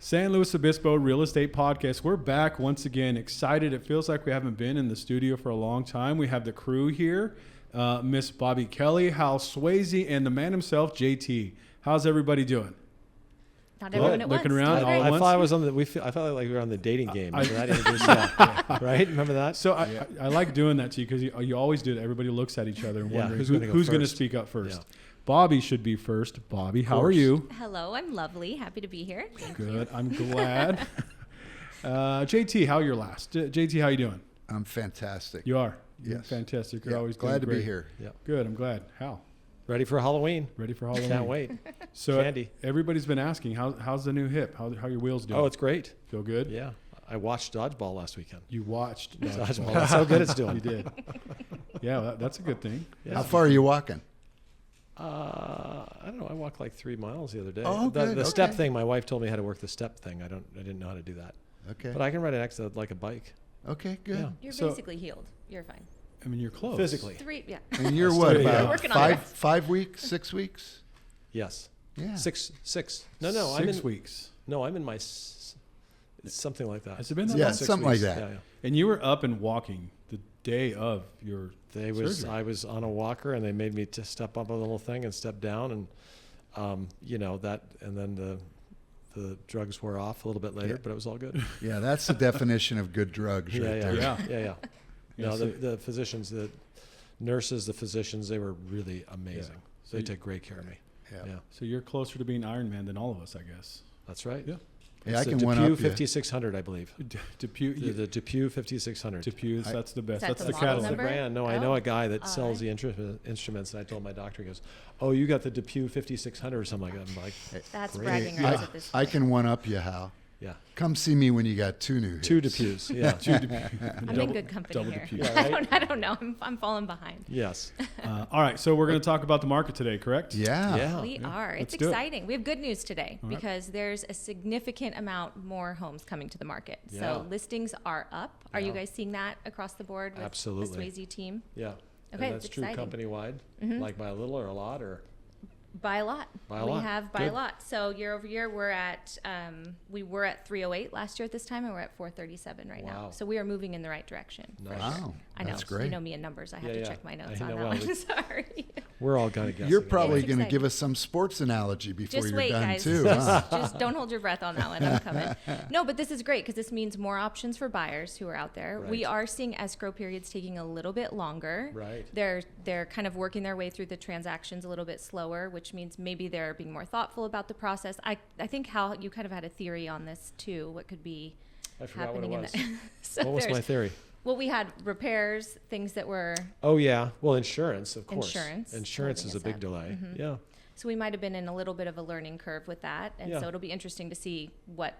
San Luis Obispo Real Estate Podcast. We're back once again. Excited. It feels like we haven't been in the studio for a long time. We have the crew here, Miss Bobby Kelly, Hal Swayze, and the man himself, JT. How's everybody doing? Not everyone at Looking once. around Doing all great. at I once? thought I was on the. I felt like we were on the dating game. Right? Remember that? So I like doing that to you because you always do it. Everybody looks at each other and Yeah, wondering who's gonna go who's going to first? speak up first. Yeah. Bobby should be first. Bobby, how are course. you? Hello, I'm lovely. Happy to be here. Thank you. Good. I'm glad. JT, how you're last? JT, how you doing? I'm fantastic. You are. You're Yes. fantastic. You're Yeah, always glad to doing be great. here. Yeah. Good. I'm glad. Hal, Ready for Halloween? ready for Halloween? Can't wait. So Candy. everybody's been asking how's the new hip? How your wheels doing? Oh, it's great. feel good. Yeah. I watched dodgeball last weekend. You watched Dodgeball. That's how good it's doing. You did. Yeah, that's a good thing. Yeah. How far are you walking? I don't know. I walked like 3 miles the other day. Oh, the good, step okay. thing. My wife told me how to work the step thing. I didn't know how to do that. Okay. But I can ride an X like a bike. Okay, good. Yeah. You're So- basically healed. You're fine. I mean, you're close. Physically. Yeah. And you're Let's what, do it. about We're working on it. 5 weeks, 6 weeks? Yes. Yeah. Six. No. 6 weeks. No, I'm in my. It's something like that. Has it been that Yeah, long? 6 something like weeks. that. Yeah, yeah. And you were up and walking the day of your surgery. I was on a walker and they made me to step up a little thing and step down and that and then the drugs wore off a little bit later, Yeah. but it was all good. Yeah, that's the definition of good drugs right yeah, there. yeah, Yeah. yeah. Yeah, No, so- the physicians, the nurses, the physicians, they were really amazing. Yeah. So They you- take great care of me. Yeah. Yeah, So you're closer to being Iron Man than all of us, I guess. that's right. Yeah. Yeah, I It's can the one Depew up you. 5600, I believe. Depew, The Depew 5600. Depew, that's the best. Is that That's the the model catalog. That's the number? brand. No, I Oh. know a guy that All sells right. the instruments, and I told my doctor, he goes, "Oh, you got the Depew 5600 or something like that." I'm like, That's Great. bragging I, rights at this I point. can one up you, Hal. "Yeah, Come see me when you got 2 new hips. 2 Depews." Yeah, I'm in good company double here. Depew. Yeah, right? I don't know. I'm falling behind. yes, All right, so we're going to talk about the market today, correct? Yeah. yeah. We are. Let's It's do it. exciting. We have good news today All right. because there's a significant amount more homes coming to the market. Yeah. So listings are up. Are you Yeah. guys seeing that across the board with Absolutely. the Swayze team? Yeah. Okay, and that's it's true exciting. company wide, Mhm. like by a little or a lot or By a lot. By a we lot. have by Good. a lot. So year over year, we're at we were at 308 last year at this time, and we're at 437 right now. Wow. So we are moving in the right direction. for Nice. sure. Wow. I know. That's You great. know me in numbers. I have Yeah, to yeah. check my notes I on know, that well, one. we- Sorry. we're all kind of guessing. You're anyway. probably It's going to exciting. give us some sports analogy before Just you're wait, done guys. too. Huh? Just don't hold your breath on that one. I'm coming. No, but this is great because this means more options for buyers who are out there. We Right. are seeing escrow periods taking a little bit longer. Right. They're kind of working their way through the transactions a little bit slower, which means maybe they're being more thoughtful about the process. I think, Hal, you kind of had a theory on this too. What could be I forgot what it happening was. in that? So What was my there's- theory? Well, we had repairs, things that were Oh yeah, well insurance, of course. Insurance Insurance holding is a us big up. delay. Mhm. Yeah. So we might have been in a little bit of a learning curve with that, and Yeah. so it'll be interesting to see what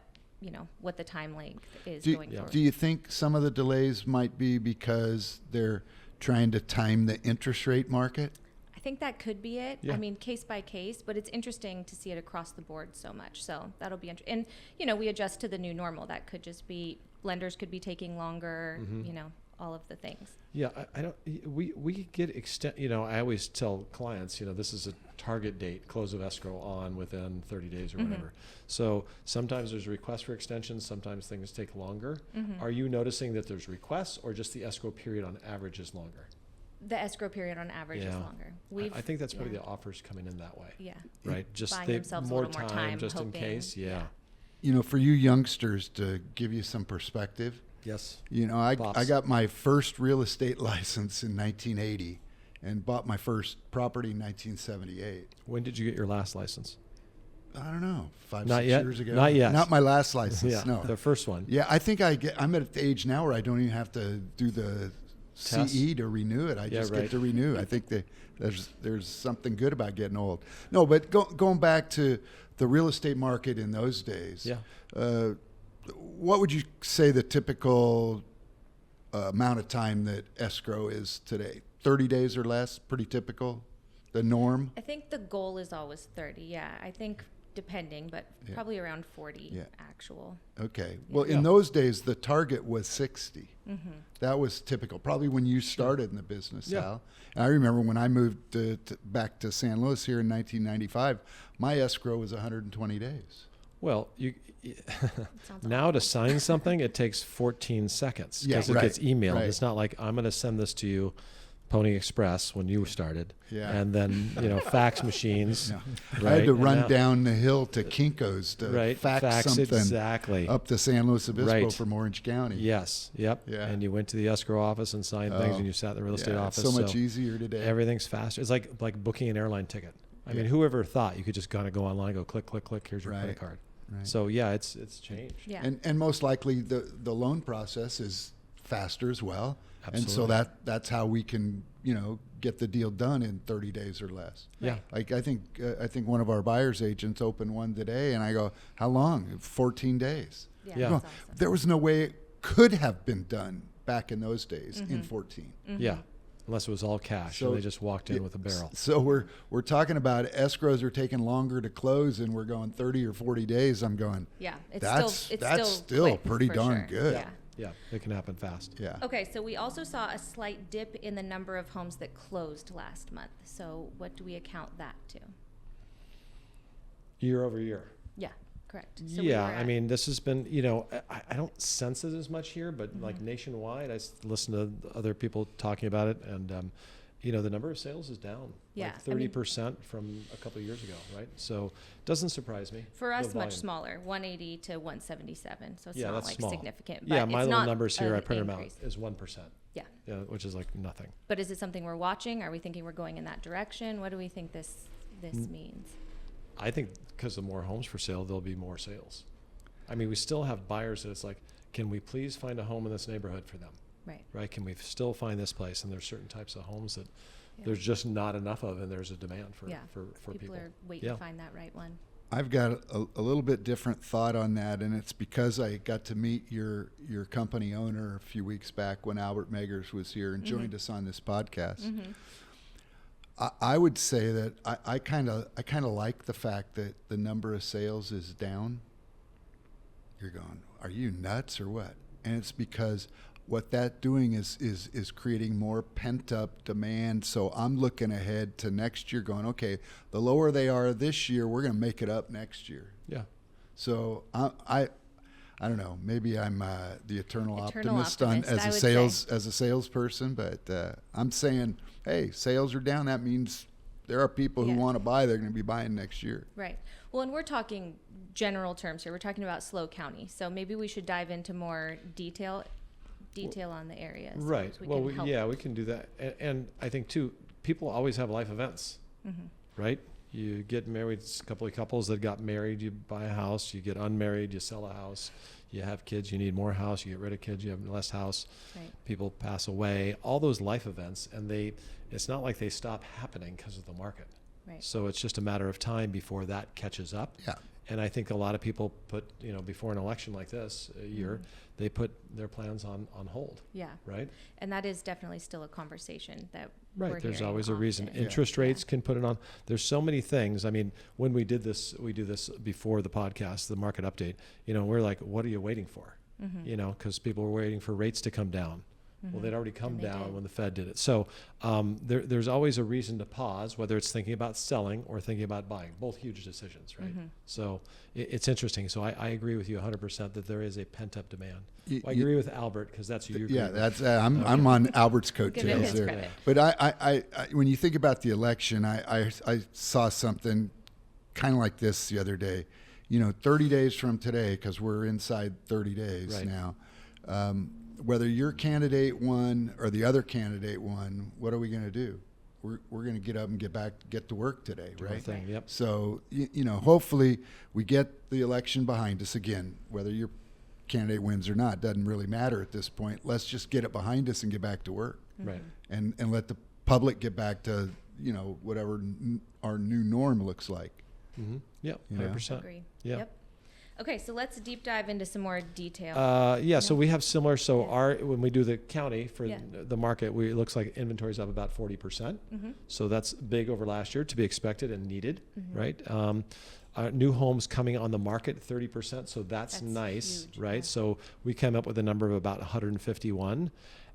the time length is Do, going forward. do you think some of the delays might be because they're trying to time the interest rate market? I think that could be it. Yeah. I mean, case by case, but it's interesting to see it across the board so much. So that'll be interesting. And we adjust to the new normal. That could just be lenders could be taking longer. Mhm. All of the things. Yeah, I don't. We get extent. I always tell clients, this is a target date, close of escrow on within 30 days or Mhm. whatever. So sometimes there's requests for extensions. Sometimes things take longer. Mhm. Are you noticing that there's requests, or just the escrow period on average is longer? The escrow period on average is Yeah. longer. I think that's probably yeah. the offers coming in that way, Yeah. right? Just Buying they themselves a more little more time, time, just in hoping. case. Yeah. For you youngsters, to give you some perspective, Yes. I Pops. got my first real estate license in 1980 and bought my first property in 1978. When did you get your last license? I don't know, 5, Not 6 yet? years ago. Not yet. Not my last license, Yeah. no. The first one. Yeah, I think I'm at the age now where I don't even have to do the Test? CE to renew it. I Yeah, just right. get to renew. I think there's something good about getting old. No, but going back to the real estate market in those days. Yeah. What would you say the typical amount of time that escrow is today? 30 days or less, pretty typical, the norm? I think the goal is always 30. Yeah. I think depending, but Yeah. probably around 40 Yeah. actual. Okay. Well, Yeah. in those days, the target was 60. Mm-hmm. That was typical, probably when you started in the business, Yeah. Al. And I remember when I moved back to San Luis here in 1995, my escrow was 120 days. Well, Sounds now to sign something, it takes 14 seconds Yeah, because it right, gets emailed. right. It's not like I'm going to send this to you, Pony Express, when you started, Yeah. and then fax machines. Yeah. Right? I had to And run now- down the hill to Kinko's to Right, fax something exactly. up to San Luis Obispo Right. from Orange County. Yes, yep. Yeah. And you went to the escrow office and signed things, Oh, and you sat in the real estate Yeah, office. it's so much easier today. Everything's faster. It's like booking an airline ticket. I mean, Yeah. whoever thought you could just kind of go online, go click, click, click. Here's your Right. credit card. Right. So yeah, it's changed. Yeah. And most likely the loan process is faster as well. And so Absolutely. that's how we can, get the deal done in 30 days or less. Yeah. Right. Like I think one of our buyer's agents opened one today, and I go, "How long?" 14 days. Yeah. Yeah. That's Well, awesome. there was no way it could have been done back in those days in 14. Yeah. Unless it was all cash So and they just walked in with a barrel. So we're talking about escrows are taking longer to close, and we're going 30 or 40 days. I'm going, Yeah. that's still quick, pretty for darn sure. good. Yeah. Yeah, it can happen fast. yeah. Okay, so we also saw a slight dip in the number of homes that closed last month. So what do we account that to? Year over year. Yeah, correct. So we Yeah, were I at- mean, this has been, I don't sense it as much here, but like nationwide, listen to other people talking about it, and the number of sales is down, Yeah, like I mean- 30% from a couple of years ago, right? So doesn't surprise me. For the us, much volume. smaller, 180 to 177. So it's Yeah, not that's like small. significant. Yeah, but my it's little not numbers here, I an printed them out, increase. is 1%. Yeah. Yeah, which is like nothing. But is it something we're watching? Are we thinking we're going in that direction? What do we think this means? I think because of more homes for sale, there'll be more sales. I mean, we still have buyers that it's like, can we please find a home in this neighborhood for them? Right. Right? Can we still find this place? And there's certain types of homes that Yeah. there's just not enough of, and there's a demand for Yeah. for People people. are waiting Yeah. to find that right one. I've got a little bit different thought on that, and it's because I got to meet your company owner a few weeks back when Albert Meggers was here and joined us on this podcast. I would say that I kind of like the fact that the number of sales is down. You're going, are you nuts or what? And it's because what that doing is creating more pent up demand. So I'm looking ahead to next year going, okay, the lower they are this year, we're going to make it up next year. Yeah. So I don't know. Maybe I'm the eternal optimist optimist, as I a would say. salesperson, but I'm saying, hey, sales are down. That means there are people who Yeah. want to buy. They're going to be buying next year. Right. Well, and we're talking general terms here. We're talking about SLO County. So maybe we should dive into more detail on the areas. Right. So Well, can help. we can do that. And I think too, people always have life events, right? You get married, a couple of couples that got married, you buy a house. You get unmarried, you sell a house. You have kids, you need more house. You get rid of kids, you have less house. Right. People pass away. All those life events, and it's not like they stop happening because of the market. Right. So it's just a matter of time before that catches up. Yeah. And I think a lot of people put, before an election like this, a year, they put their plans on hold, Yeah. right? And that is definitely still a conversation that Right. we're There's hearing always a reason. often. Interest Yeah. rates can put it on. There's so many things. I mean, when we do this before the podcast, the market update, we're like, what are you waiting for? Because people were waiting for rates to come down. Well, they'd already come And they down did. when the Fed did it. So there's always a reason to pause, whether it's thinking about selling or thinking about buying. Both huge decisions, right? So it's interesting. So I agree with you 100% that there is a pent-up demand. I agree with Albert because that's who you agree Yeah, with. that's I'm on Albert's Give him coattails his there. credit. But I when you think about the election, I saw something kind of like this the other day. 30 days from today, because we're inside 30 days Right. now. Whether your candidate won or the other candidate won, what are we going to do? We're going to get up and get to work today, Do our right? thing, yep. So hopefully we get the election behind us again. Whether your candidate wins or not doesn't really matter at this point. Let's just get it behind us and get back to work, Right. and let the public get back to whatever our new norm looks like. Mm-hmm. Yep. Yeah. 100%. Agree. Yeah. Yep. Okay, so let's deep dive into some more detail. So we have similar. So Yeah. when we do the county for Yeah. the market, it looks like inventory's up about 40%. So that's big over last year, to be expected and needed, right? New homes coming on the market 30%. So that's nice, huge, right? yeah. So we came up with a number of about 151,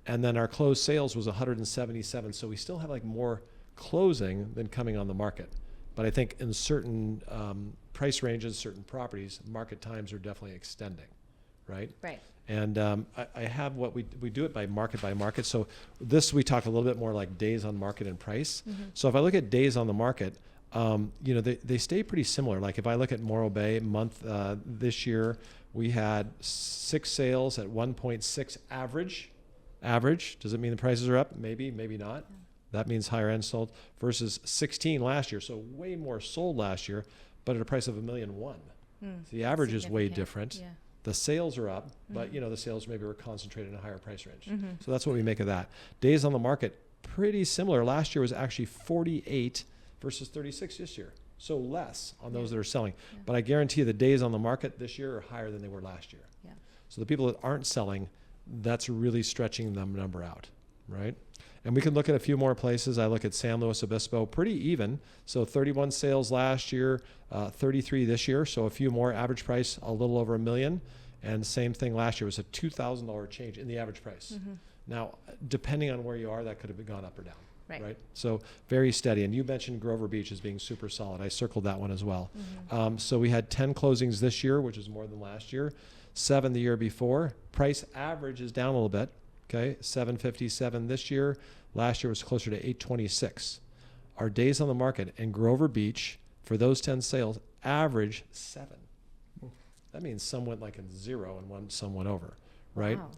and then our closed sales was 177. So we still have like more closing than coming on the market. But I think in certain price ranges, certain properties, market times are definitely extending, right? Right. And I have what we do it by market. So this, we talk a little bit more like days on market and price. So if I look at days on the market, they stay pretty similar. Like if I look at Morro Bay month this year, we had 6 sales at 1.6 average. Does it mean the prices are up? Maybe, maybe not. That means higher end sold versus 16 last year. So way more sold last year, but at a price of $1.1 million. So the average is way Significant. different. Yeah. The sales are up, but the sales maybe were concentrated in a higher price range. So that's what we make of that. Days on the market, pretty similar. Last year was actually 48 versus 36 this year. So less on those that are selling. Yeah. But I guarantee you the days on the market this year are higher than they were last year. Yeah. So the people that aren't selling, that's really stretching the number out, right? And we can look at a few more places. I look at San Luis Obispo, pretty even. So 31 sales last year, 33 this year. So a few more. Average price a little over $1 million. And same thing last year was a $2,000 change in the average price. Now, depending on where you are, that could have gone up or down. Right. So very steady. And you mentioned Grover Beach as being super solid. I circled that one as well. So we had 10 closings this year, which is more than last year. 7 the year before. Price average is down a little bit. Okay, $757 this year. Last year was closer to $826. Our days on the market in Grover Beach for those 10 sales average 7. That means some went like a 0 and some went over, right? Wow.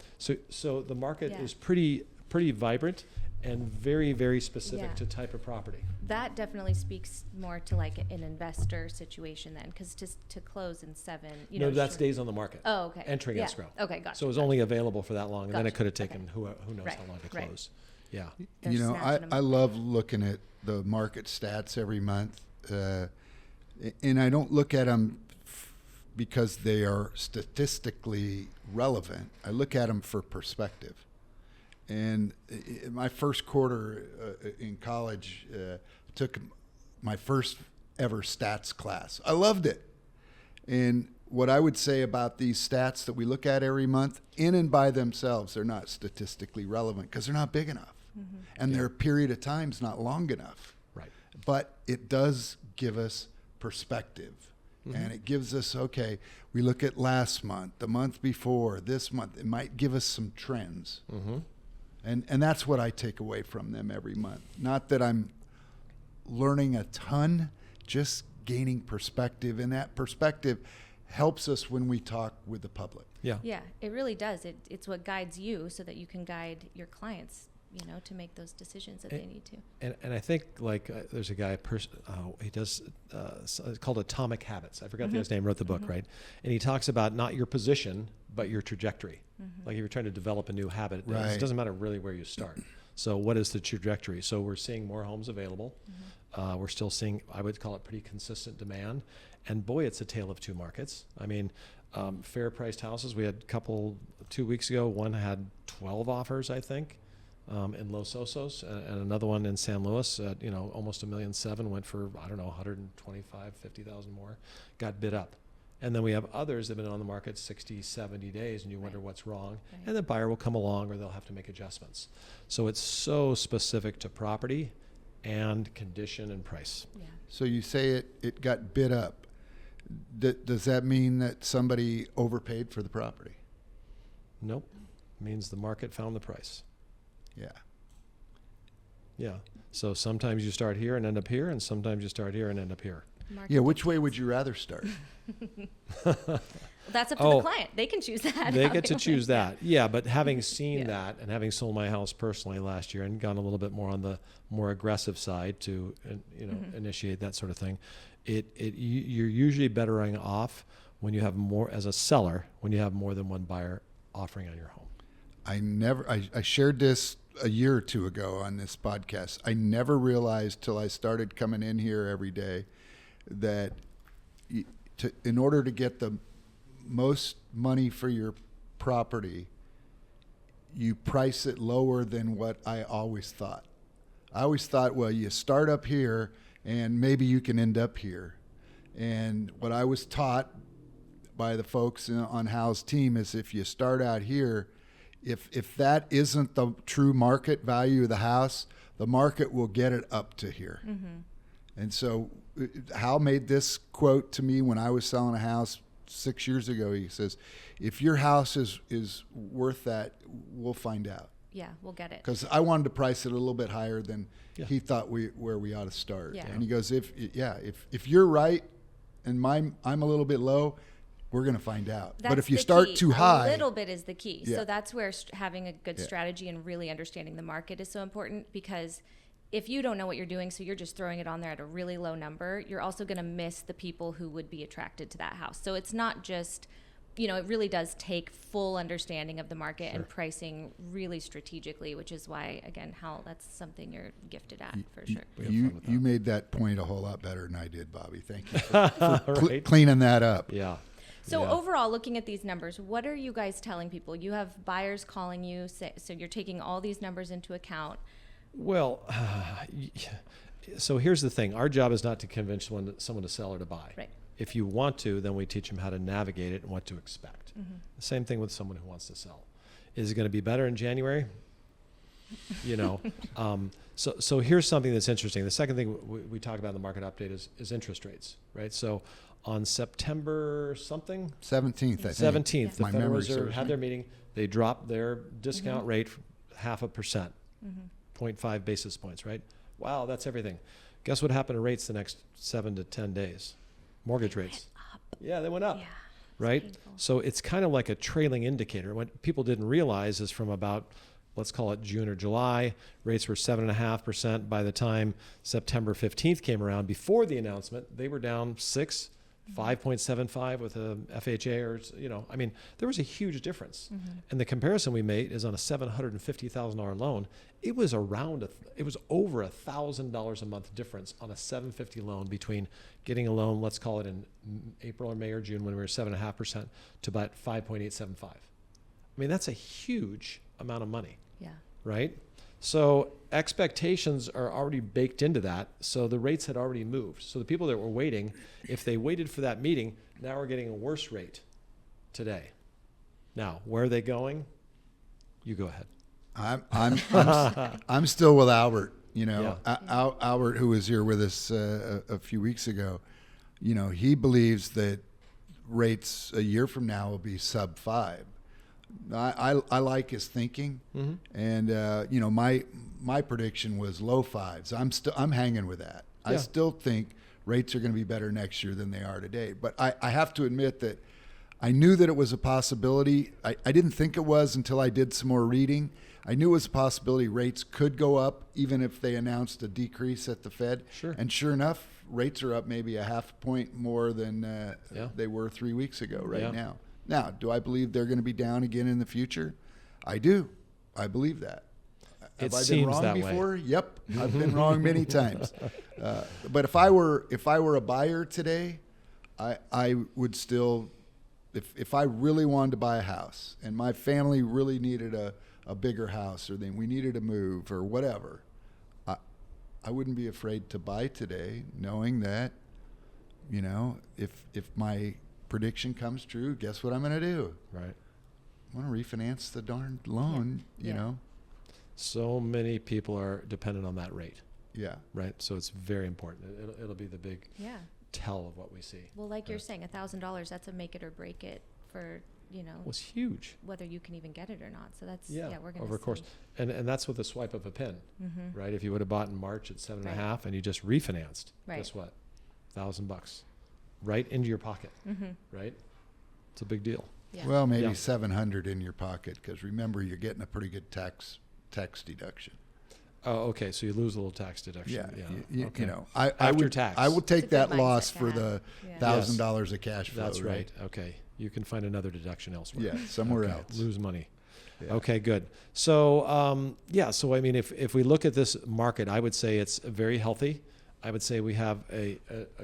So the market Yeah. is pretty vibrant and very, very specific Yeah. to type of property. That definitely speaks more to like an investor situation then, because to close in 7, No, that's sure. days on the market. Oh, okay. Entering yeah. escrow. Okay, gotcha. So it was only available for that long, and then it Gotcha. could have taken Okay. who knows Right, how long to right. close. Yeah. They're You know, snatching 'em I up. love looking at the market stats every month, and I don't look at them because they are statistically relevant. I look at them for perspective. And my first quarter in college took my first ever stats class. I loved it. And what I would say about these stats that we look at every month, in and by themselves, they're not statistically relevant because they're not big enough. And their period of time is not long enough. Right. But it does give us perspective. And it gives us, okay, we look at last month, the month before, this month. It might give us some trends. And that's what I take away from them every month. Not that I'm learning a ton, just gaining perspective. And that perspective helps us when we talk with the public. Yeah. Yeah, it really does. It's what guides you so that you can guide your clients, to make those decisions that they need to. And I think like there's a guy, he does, it's called Atomic Habits. I forgot the guy's name, wrote the book, right? And he talks about not your position, but your trajectory. Like if you're trying to develop a new habit, Right. it doesn't matter really where you start. So what is the trajectory? So we're seeing more homes available. We're still seeing, I would call it pretty consistent demand. And boy, it's a tale of two markets. I mean, fair priced houses, we had a couple 2 weeks ago, one had 12 offers, I think. In Los Osos, and another one in San Luis at almost $1.7 million went for 150,000 more, got bid up, and then we have others that have been on the market 60, 70 days, and you wonder what's wrong, and the buyer will come along or they'll have to make adjustments. So it's so specific to property, and condition and price. Yeah. So you say it got bid up. Does that mean that somebody overpaid for the property? Nope, means the market found the price. Yeah. Yeah. So sometimes you start here and end up here, and sometimes you start here and end up here. Market Yeah. Which way would you rather start? Well, that's up to Oh. the client. They can choose that. They how get to want choose it. that. Yeah, but having seen Yeah. that and having sold my house personally last year and gone a little bit more on the more aggressive side to initiate that sort of thing, you're usually better off when you have more as a seller when you have more than one buyer offering on your home. I shared this a year or two ago on this podcast. I never realized till I started coming in here every day that in order to get the most money for your property, you price it lower than what I always thought. I always thought, well, you start up here and maybe you can end up here. And what I was taught by the folks on Hal's team is if you start out here, if that isn't the true market value of the house, the market will get it up to here. And so Hal made this quote to me when I was selling a house 6 years ago. He says, if your house is worth that, we'll find out. Yeah, we'll get it. Because I wanted to price it a little bit higher than Yeah. he thought where we ought to start. Yeah. And he goes, if you're right and I'm a little bit low, we're going to find out. But That's if you the start key. too high, a little bit is the key. Yeah. So that's where having a good Yeah. strategy and really understanding the market is so important, because if you don't know what you're doing, so you're just throwing it on there at a really low number, you're also going to miss the people who would be attracted to that house. So it's not just, it really does take full understanding of the market and pricing really strategically, which is why, again, Hal, that's something you're gifted at for sure. We have you fun with that. you made that point a whole lot better than I did, Bobby. Thank you for Right? cleaning that up. Yeah. So Yeah. overall, looking at these numbers, what are you guys telling people? You have buyers calling you, so you're taking all these numbers into account. Well, so here's the thing. Our job is not to convince someone to sell or to buy. Right. If you want to, then we teach them how to navigate it and what to expect. The same thing with someone who wants to sell. Is it going to be better in January? So here's something that's interesting. The second thing we talk about in the market update is interest rates, right? So on September something, 17th, I think. 17th, the My Federal memory Reserve serves had me. their meeting. They dropped their discount rate 0.5%, 0.5 basis points, right? Wow, that's everything. Guess what happened to rates the next 7 to 10 days? Mortgage rates. Yeah, they went up, Yeah. right? painful. So it's kind of like a trailing indicator. What people didn't realize is from about, let's call it June or July, rates were 7.5%. By the time September 15th came around, before the announcement, they were down 6, 5.75 with a FHA, or there was a huge difference. And the comparison we made is on a $750,000 loan. It was it was over $1,000 a month difference on a $750 loan between getting a loan, let's call it in April or May or June when we were 7.5%, to about 5.875. I mean, that's a huge amount of money, Yeah. right? So expectations are already baked into that. So the rates had already moved. So the people that were waiting, if they waited for that meeting, now we're getting a worse rate today. Now, where are they going? You go ahead. I'm still with Albert. Yeah. Albert, who was here with us a few weeks ago, he believes that rates a year from now will be sub 5. I like his thinking, and my prediction was low 5s. I'm hanging with that. I Yeah. still think rates are going to be better next year than they are today. But I have to admit that I knew that it was a possibility. I didn't think it was until I did some more reading. I knew it was a possibility rates could go up even if they announced a decrease at the Fed. Sure. And sure enough, rates are up maybe a half point more than Yeah. they were 3 weeks ago right Yeah. now. Now, do I believe they're going to be down again in the future? I do. I believe that. Have It I been seems wrong that way. before? Yep, I've been wrong many times. But if I were a buyer today, I would still, if I really wanted to buy a house and my family really needed a bigger house, or we needed to move or whatever, I wouldn't be afraid to buy today, knowing that, if my prediction comes true, guess what I'm going to do? Right. I'm going to refinance the darn loan, Yeah. So many people are dependent on that rate, Yeah. right? So it's very important. It'll be the big Yeah. tell of what we see. Well, like you're saying, $1,000, that's a make it or break it for, It was huge. whether you can even get it or not. So that's, Yeah, we're going to over a course. And that's with a swipe of a pen, right? If you would have bought in March at 7.5 and you just refinanced, Right. guess what? $1,000 right into your pocket, right? It's a big deal. Yeah. Well, maybe Yeah. 700 in your pocket, because remember, you're getting a pretty good tax deduction. Oh, okay. So you lose a little tax deduction. Yeah. Okay. I After would tax. I would take It's a good that loss mindset to for have. the Yeah. $1,000 of cash flow. That's right. Okay. You can find another deduction elsewhere. Yeah, somewhere Okay, else. Lose money. Yeah. Okay, good. So, so I mean, if we look at this market, I would say it's very healthy. I would say we have a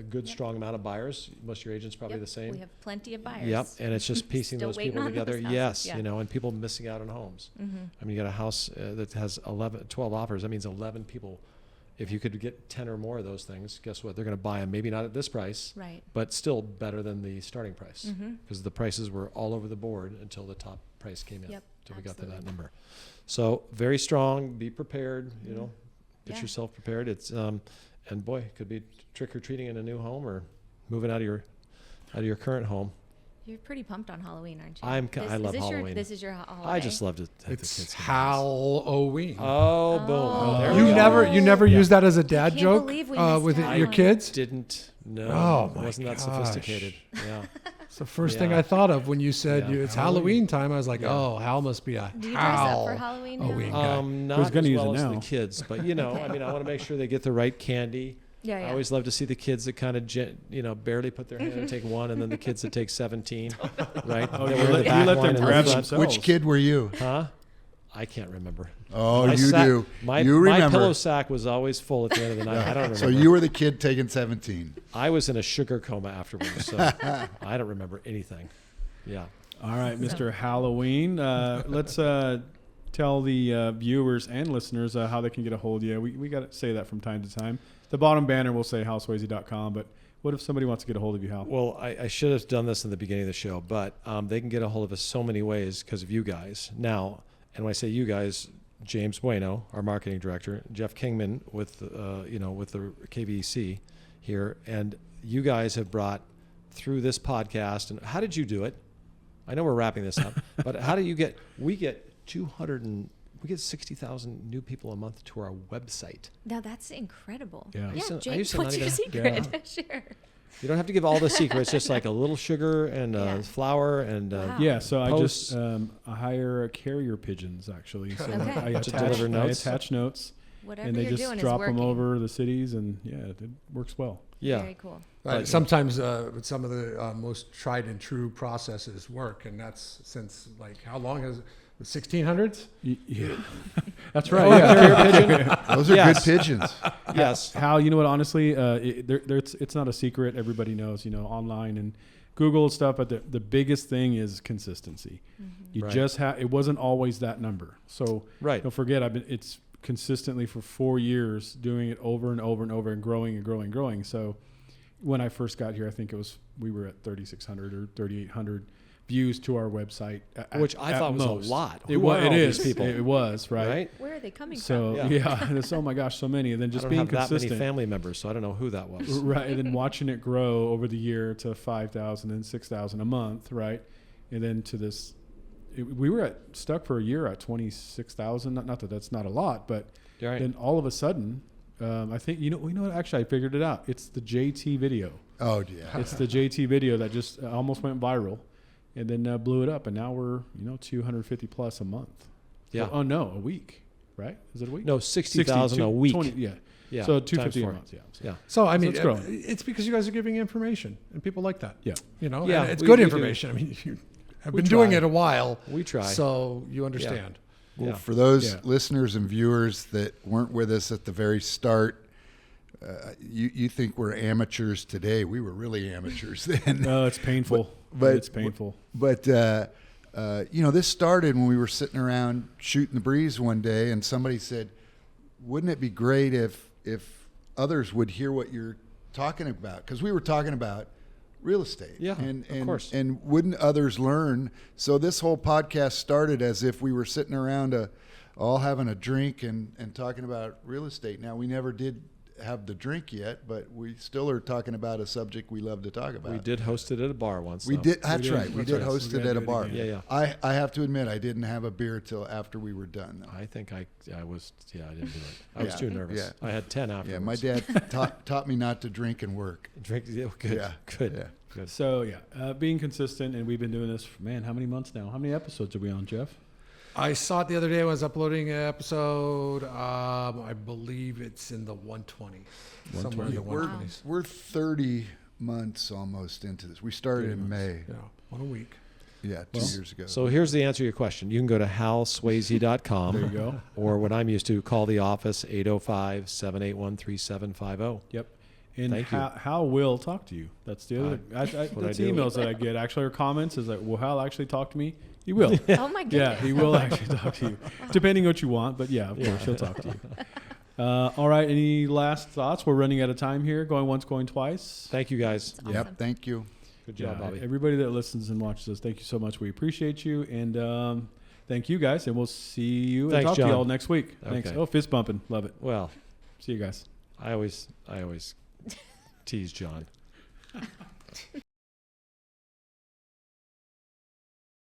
good, strong amount of buyers. Most of your agents probably Yep, the same. We have plenty of buyers. Yep, and it's just piecing Still those waiting people on together. those houses, Yes, yeah. and people missing out on homes. I mean, you got a house that has 12 offers. That means 11 people. If you could get 10 or more of those things, guess what? They're going to buy them. Maybe not at this price, Right. but still better than the starting price, because the prices were all over the board until the top price came in. Yep, Until we got to that absolutely. number. So very strong. Be prepared. Get Yeah. yourself prepared. It's and boy, it could be trick or treating in a new home or moving out of your current home. You're pretty pumped on Halloween, aren't you? I love Halloween. This is your holiday. I just love to have the It's kids. Halloween. Oh, boom! Oh. There You we go. never use that as a dad can't joke believe we missed with out your on it. kids? Didn't. No, Oh, it my wasn't that gosh. sophisticated. Yeah. It's the first thing Yeah. I thought of when you said Yeah. it's Halloween time. I was like, Yeah. oh, Hal must be a Do you dress up for Hal. Halloween now? Halloween guy. Not Who's gonna as use well it as now? the kids, but I mean, I want to make sure they get the right candy. Yeah, I yeah. always love to see the kids that kind of barely put their hand and take one, and then the kids that take 17, right? Oh, They you wear let- the you back let line them in the grab front. themselves. Which kid were you? Huh? I can't remember. Oh, My you sack- do. My, You my remember. pillow sack was always full at the end of the night. I don't remember. So you were the kid taking 17. I was in a sugar coma afterwards, so I don't remember anything. Yeah. All right, Mr. Halloween. Let's tell the viewers and listeners how they can get a hold of you. We got to say that from time to time. The bottom banner will say halswayze.com, but what if somebody wants to get a hold of you, Hal? Well, I should have done this in the beginning of the show, but they can get a hold of us so many ways because of you guys. Now, and when I say you guys, James Bueno, our marketing director, Jeff Kingman with the KVEC here, and you guys have brought through this podcast. And how did you do it? I know we're wrapping this up, but how do you get? We get 60,000 new people a month to our website. Now that's incredible. Yeah. I used to- I James, used to not what's your even- secret? Sure. You don't have to give all the secrets, just like a little sugar and Yeah. flour and Wow. Yeah, so I Posts. just I hire carrier pigeons actually. So Okay. I To deliver notes? attach notes, Whatever and they you're just doing drop is working. them over the cities, and yeah, it works well. yeah. Very cool. But- Sometimes some of the most tried and true processes work, and that's since like how long has it? The 1600s? Yeah, that's right. Oh, Yeah. carrier pigeon. Those are Yes. good pigeons. Yes. Hal, you know what? Honestly, it's not a secret. Everybody knows, online and Google and stuff. But the biggest thing is consistency. You Right. just have. It wasn't always that number. So Right. don't forget, it's consistently for 4 years doing it over and over and over and growing and growing and growing. So when I first got here, I think we were at 3,600 or 3,800 views to our website, Which I at thought was most. a lot. It Who was. are It all is. these people? It was right. Right? Where are they coming So Yeah. yeah, and it's, oh my gosh, so many, and then I just don't being have that consistent, many family members, so I don't know who that was. right? And then watching it grow over the year to 5,000 and 6,000 a month, right? And then to this, we were stuck for a year at 26,000. Not that that's not a lot, but Right. then all of a sudden, I think you know what? Actually, I figured it out. It's the JT video. Oh, yeah. It's the JT video that just almost went viral, and then blew it up. And now we're 250 plus a month. Yeah. Oh no, a week, right? Is it a week? No, 60,000 a week. 20, yeah. Yeah. So times 250 a four. month. Yeah. Yeah. So I mean, it's growing. it's because you guys are giving information, and people like that. Yeah. Yeah, and it's we- good we do. information. I mean, you have We been doing try. it a while, We try. so you understand. Well, Yeah. for those Yeah. listeners and viewers that weren't with us at the very start, you think we're amateurs today. We were really amateurs then. No, it's painful. But- it's painful. But this started when we were sitting around shooting the breeze one day, and somebody said, "Wouldn't it be great if others would hear what you're talking about?" Because we were talking about real estate. Yeah, and of course. And wouldn't others learn? So this whole podcast started as if we were sitting around all having a drink and talking about real estate. Now, we never did have the drink yet, but we still are talking about a subject we love to talk about. We did host it at a bar once. We though. did. That's did. right. We That's did right. host We it gotta at a do it bar. again. Yeah, I have to admit, I didn't have a beer till after we were done. Though. I think I was. Yeah, I didn't do it. I was Yeah. too nervous. Yeah. I had 10 afterwards. Yeah, my dad taught me not to drink and work. Drink. Yeah, good. Yeah. Good. Yeah. Good. So yeah, being consistent, and we've been doing this for, how many months now? How many episodes are we on, Jeff? I saw it the other day. I was uploading an episode. I believe it's in the 120s. Somewhere in the We're 120s. we're 30 months almost into this. We started 30 in months. May. Yeah, 1 a week. Yeah, 2 years ago. So here's the answer to your question. You can go to halswayze.com. There you go. Or what I'm used to, call the office 805-781-3750. Yep. And Thank you. Hal will talk to you. That's the other. what I That's do. emails that I get actually, or comments is like, will Hal actually talk to me? He will. Oh my Yeah, goodness. he will actually talk to you, depending what you want. But yeah, of course, he'll talk to you. All right. Any last thoughts? We're running out of time here. Going once, going twice. Thank you, guys. Awesome. Yep. Thank you. Good job, Yeah, Bobby. everybody that listens and watches us, thank you so much. We appreciate you, and thank you guys. And we'll see you and Thanks, talk to you John. all next week. Thanks. Okay. Oh, fist bumping, love it. Well, See you guys. I always tease John.